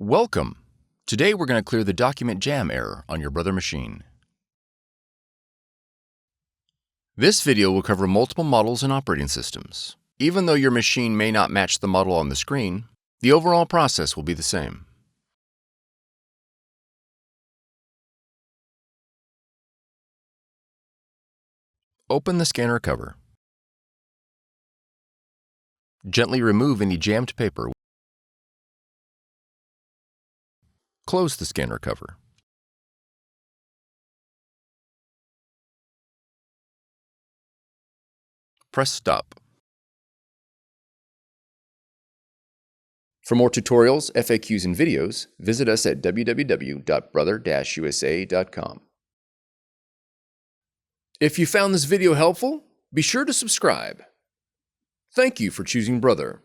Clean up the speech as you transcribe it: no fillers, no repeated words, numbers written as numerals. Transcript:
Welcome! Today we're going to clear the document jam error on your Brother machine. This video will cover multiple models and operating systems. Even though your machine may not match the model on the screen, the overall process will be the same. Open the scanner cover. Gently remove any jammed paper. Close the scanner cover. Press stop. For more tutorials, FAQs, and videos, visit us at www.brother-usa.com. If you found this video helpful, be sure to subscribe. Thank you for choosing Brother.